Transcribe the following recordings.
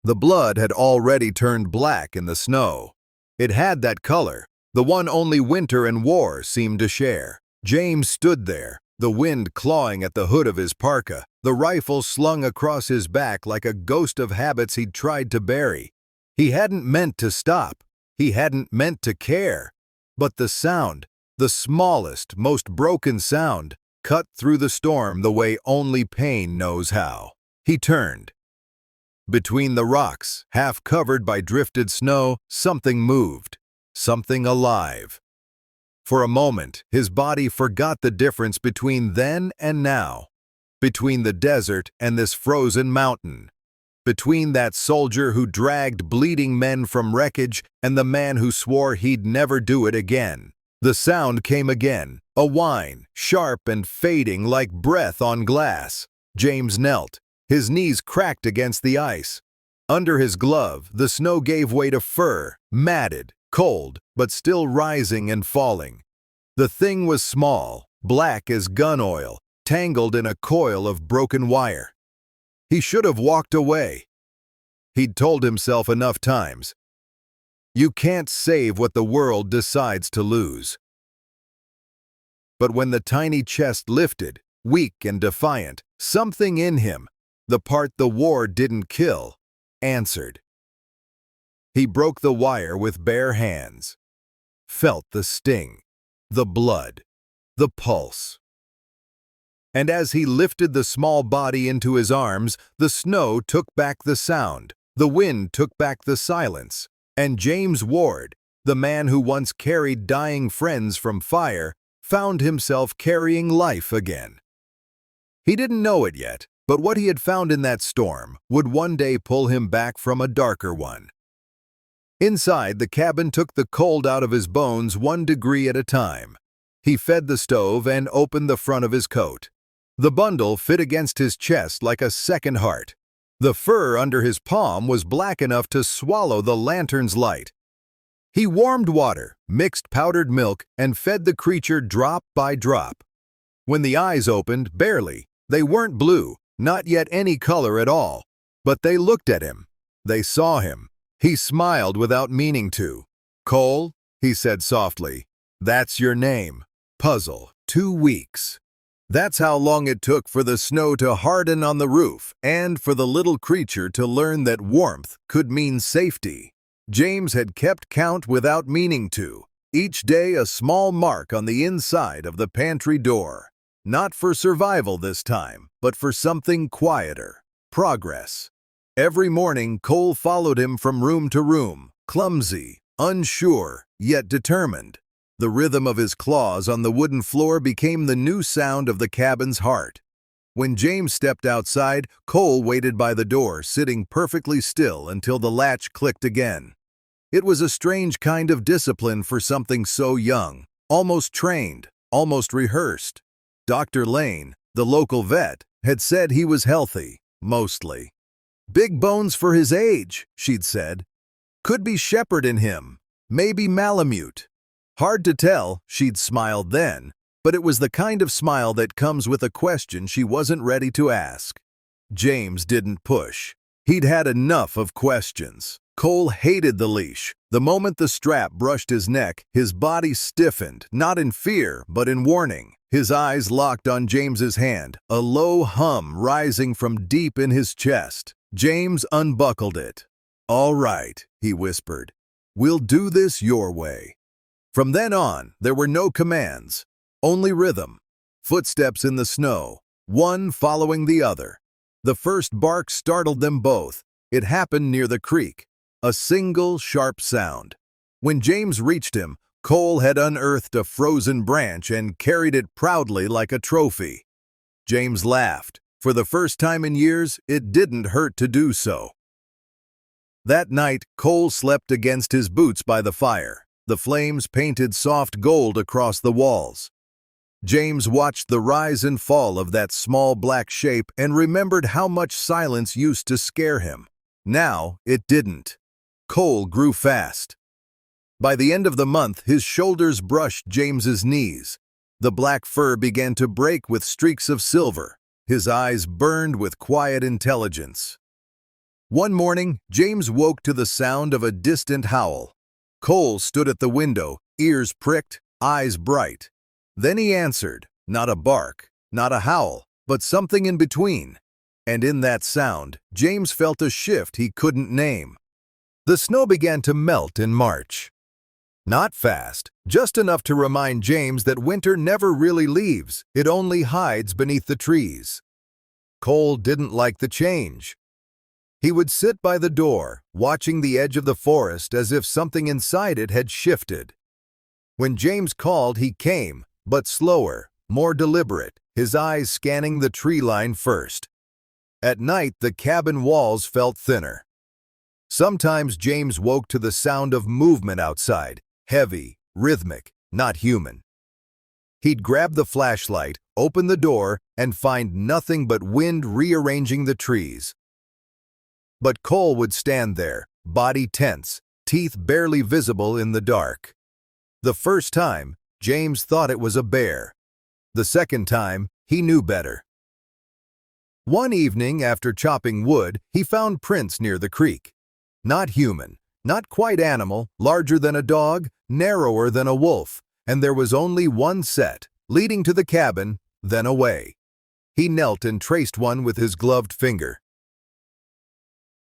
The blood had already turned black in the snow. It had that color, the one only winter and war seemed to share. James stood there, the wind clawing at the hood of his parka, the rifle slung across his back like a ghost of habits he'd tried to bury. He hadn't meant to stop. He hadn't meant to care. But the sound, the smallest, most broken sound, cut through the storm the way only pain knows how. He turned. Between the rocks, half covered by drifted snow, something moved. Something alive. For a moment, his body forgot the difference between then and now. Between the desert and this frozen mountain. Between that soldier who dragged bleeding men from wreckage and the man who swore he'd never do it again. The sound came again, a whine, sharp and fading like breath on glass. James knelt, his knees cracked against the ice. Under his glove, the snow gave way to fur, matted, cold, but still rising and falling. The thing was small, black as gun oil, tangled in a coil of broken wire. He should have walked away. He'd told himself enough times. You can't save what the world decides to lose. But when the tiny chest lifted, weak and defiant, something in him, the part the war didn't kill, answered. He broke the wire with bare hands, felt the sting, the blood, the pulse. And as he lifted the small body into his arms, the snow took back the sound, the wind took back the silence, and James Ward, the man who once carried dying friends from fire, found himself carrying life again. He didn't know it yet, but what he had found in that storm would one day pull him back from a darker one. Inside, the cabin took the cold out of his bones 1 degree at a time. He fed the stove and opened the front of his coat. The bundle fit against his chest like a second heart. The fur under his palm was black enough to swallow the lantern's light. He warmed water, mixed powdered milk, and fed the creature drop by drop. When the eyes opened, barely. They weren't blue, not yet any color at all. But they looked at him. They saw him. He smiled without meaning to. "Cole," he said softly, "that's your name. Puzzle, 2 weeks." That's how long it took for the snow to harden on the roof and for the little creature to learn that warmth could mean safety. James had kept count without meaning to, each day a small mark on the inside of the pantry door. Not for survival this time, but for something quieter. Progress. Every morning, Cole followed him from room to room, clumsy, unsure, yet determined. The rhythm of his claws on the wooden floor became the new sound of the cabin's heart. When James stepped outside, Cole waited by the door, sitting perfectly still until the latch clicked again. It was a strange kind of discipline for something so young, almost trained, almost rehearsed. Dr. Lane, the local vet, had said he was healthy, mostly. "Big bones for his age," she'd said. "Could be shepherd in him, maybe Malamute." Hard to tell, she'd smiled then, but it was the kind of smile that comes with a question she wasn't ready to ask. James didn't push. He'd had enough of questions. Cole hated the leash. The moment the strap brushed his neck, his body stiffened, not in fear, but in warning. His eyes locked on James's hand, a low hum rising from deep in his chest. James unbuckled it. "All right," he whispered. "We'll do this your way." From then on, there were no commands, only rhythm. Footsteps in the snow, one following the other. The first bark startled them both. It happened near the creek, a single sharp sound. When James reached him, Cole had unearthed a frozen branch and carried it proudly like a trophy. James laughed. For the first time in years, it didn't hurt to do so. That night, Cole slept against his boots by the fire. The flames painted soft gold across the walls. James watched the rise and fall of that small black shape and remembered how much silence used to scare him. Now, it didn't. Cole grew fast. By the end of the month, his shoulders brushed James's knees. The black fur began to break with streaks of silver. His eyes burned with quiet intelligence. One morning, James woke to the sound of a distant howl. Cole stood at the window, ears pricked, eyes bright. Then he answered, not a bark, not a howl, but something in between. And in that sound, James felt a shift he couldn't name. The snow began to melt in March. Not fast, just enough to remind James that winter never really leaves, it only hides beneath the trees. Cole didn't like the change. He would sit by the door, watching the edge of the forest as if something inside it had shifted. When James called, he came, but slower, more deliberate, his eyes scanning the tree line first. At night, the cabin walls felt thinner. Sometimes James woke to the sound of movement outside, heavy, rhythmic, not human. He'd grab the flashlight, open the door, and find nothing but wind rearranging the trees. But Cole would stand there, body tense, teeth barely visible in the dark. The first time, James thought it was a bear. The second time, he knew better. One evening, after chopping wood, he found prints near the creek. Not human, not quite animal, larger than a dog, narrower than a wolf, and there was only one set, leading to the cabin, then away. He knelt and traced one with his gloved finger.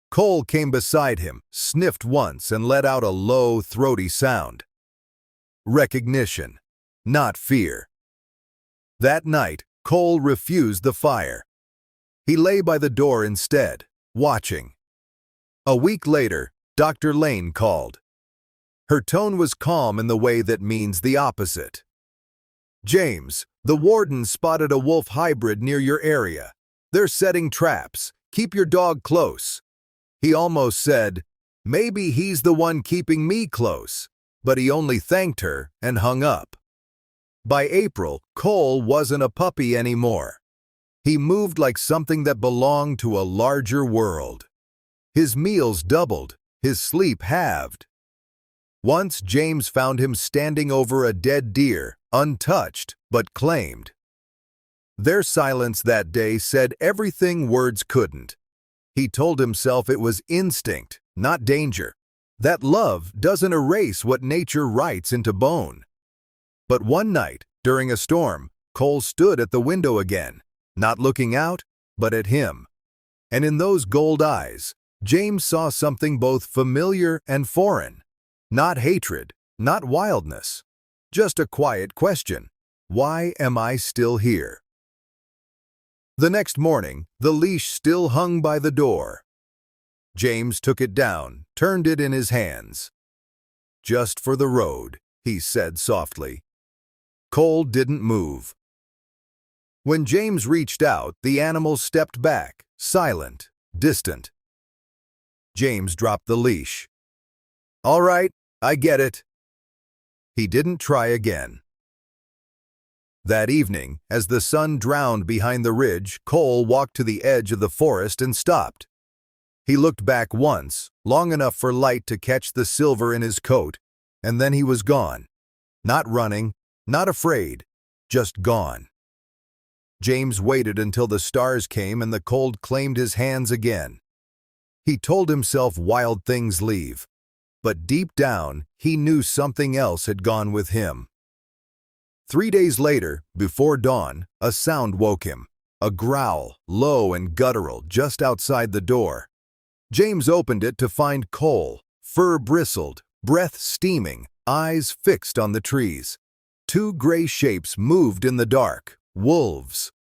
Cole came beside him, sniffed once, and let out a low, throaty sound. Recognition, not fear. That night, Cole refused the fire. He lay by the door instead, watching. A week later, Dr. Lane called. Her tone was calm in the way that means the opposite. James, the warden spotted a wolf hybrid near your area. They're setting traps. Keep your dog close. He almost said, maybe he's the one keeping me close, but he only thanked her and hung up. By April, Cole wasn't a puppy anymore. He moved like something that belonged to a larger world. His meals doubled, his sleep halved. Once James found him standing over a dead deer, untouched but claimed. Their silence that day said everything words couldn't. He told himself it was instinct, not danger. That love doesn't erase what nature writes into bone. But one night, during a storm, Cole stood at the window again, not looking out, but at him. And in those gold eyes, James saw something both familiar and foreign. Not hatred, not wildness. Just a quiet question. Why am I still here? The next morning, the leash still hung by the door. James took it down, turned it in his hands. Just for the road, he said softly. Cole didn't move. When James reached out, the animal stepped back, silent, distant. James dropped the leash. All right, I get it. He didn't try again. That evening, as the sun drowned behind the ridge, Cole walked to the edge of the forest and stopped. He looked back once, long enough for light to catch the silver in his coat, and then he was gone. Not running, not afraid, just gone. James waited until the stars came and the cold claimed his hands again. He told himself wild things leave, but deep down, he knew something else had gone with him. 3 days later, before dawn, a sound woke him. A growl, low and guttural, just outside the door. James opened it to find Cole, fur bristled, breath steaming, eyes fixed on the trees. 2 gray shapes moved in the dark, wolves.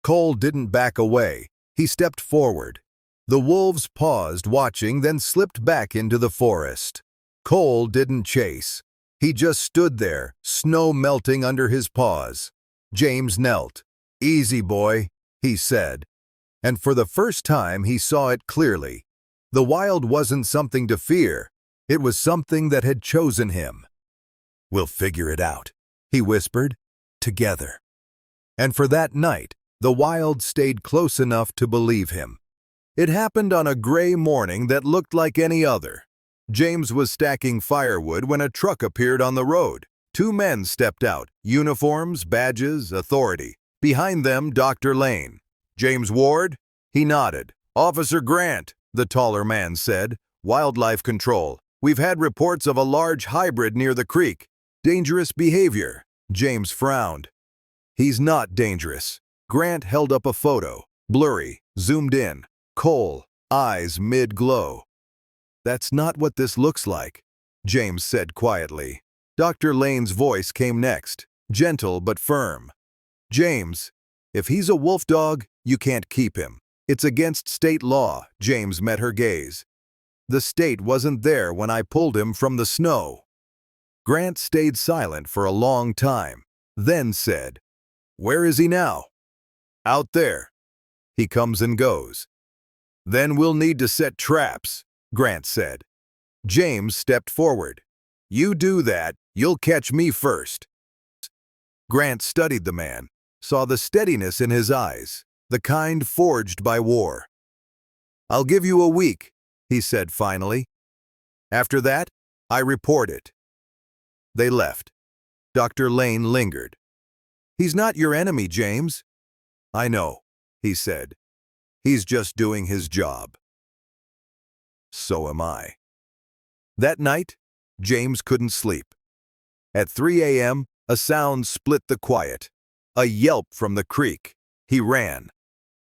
Cole didn't back away. He stepped forward. The wolves paused, watching, then slipped back into the forest. Cole didn't chase. He just stood there, snow melting under his paws. James knelt. Easy, boy, he said. And for the first time he saw it clearly. The wild wasn't something to fear. It was something that had chosen him. We'll figure it out, he whispered, together. And for that night, the wild stayed close enough to believe him. It happened on a gray morning that looked like any other. James was stacking firewood when a truck appeared on the road. 2 men stepped out, uniforms, badges, authority. Behind them, Dr. Lane. James Ward? He nodded. Officer Grant. the taller man said. Wildlife control. We've had reports of a large hybrid near the creek. Dangerous behavior. James frowned. He's not dangerous. Grant held up a photo. Blurry, zoomed in. Cole, eyes mid-glow. That's not what this looks like, James said quietly. Dr. Lane's voice came next, gentle but firm. James, if he's a wolf dog, you can't keep him. It's against state law. James met her gaze. The state wasn't there when I pulled him from the snow. Grant stayed silent for a long time, then said, "Where is he now?" "Out there. He comes and goes." "Then we'll need to set traps," Grant said. James stepped forward. "You do that, you'll catch me first." Grant studied the man, saw the steadiness in his eyes, the kind forged by war. "I'll give you a week," he said finally. "After that, I report it." They left. Dr. Lane lingered. "He's not your enemy, James." "I know," he said. "He's just doing his job." So am I. That night, James couldn't sleep. At 3 a.m., a sound split the quiet. A yelp from the creek. He ran.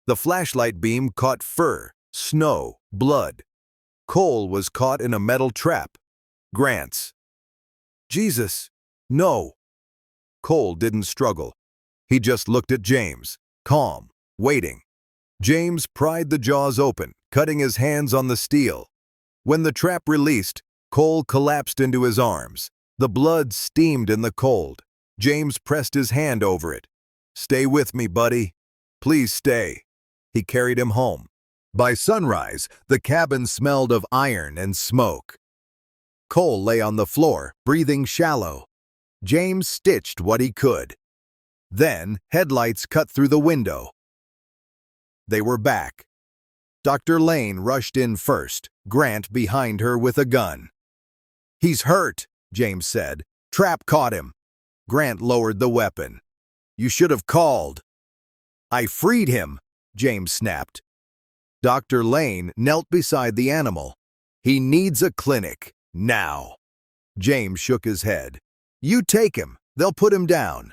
The flashlight beam caught fur, snow, blood. Cole was caught in a metal trap. Grant's. "Jesus, no." Cole didn't struggle. He just looked at James, calm, waiting. James pried the jaws open, cutting his hands on the steel. When the trap released, Cole collapsed into his arms. The blood steamed in the cold. James pressed his hand over it. "Stay with me, buddy. Please stay." He carried him home. By sunrise, the cabin smelled of iron and smoke. Cole lay on the floor, breathing shallow. James stitched what he could. Then, headlights cut through the window. They were back. Dr. Lane rushed in first, Grant behind her with a gun. "He's hurt," James said. "Trap caught him." Grant lowered the weapon. "You should have called." "I freed him," James snapped. Dr. Lane knelt beside the animal. "He needs a clinic, now." James shook his head. "You take him. They'll put him down."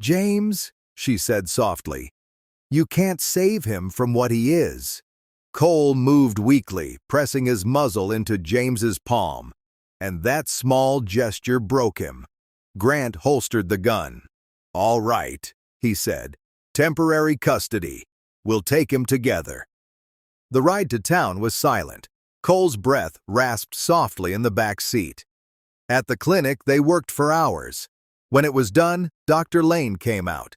"James," she said softly, "you can't save him from what he is." Cole moved weakly, pressing his muzzle into James's palm, and that small gesture broke him. Grant holstered the gun. "All right," he said. "Temporary custody. We'll take him together." The ride to town was silent. Cole's breath rasped softly in the back seat. At the clinic, they worked for hours. When it was done, Dr. Lane came out.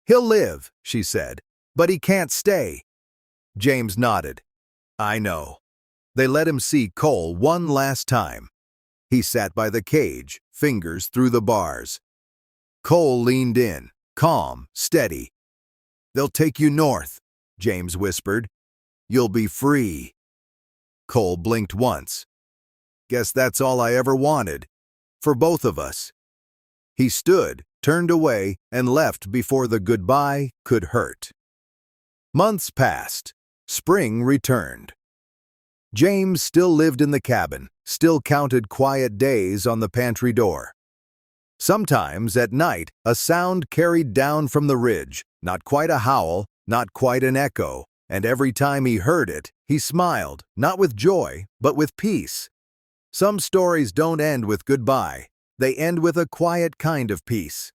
"He'll live," she said, "but he can't stay." James nodded. "I know." They let him see Cole one last time. He sat by the cage, fingers through the bars. Cole leaned in, calm, steady. "They'll take you north," James whispered. "You'll be free." Cole blinked once. "Guess that's all I ever wanted. For both of us." He stood, turned away, and left before the goodbye could hurt. Months passed. Spring returned. James still lived in the cabin, still counted quiet days on the pantry door. Sometimes, at night, a sound carried down from the ridge, not quite a howl, not quite an echo, and every time he heard it, he smiled, not with joy, but with peace. Some stories don't end with goodbye. They end with a quiet kind of peace.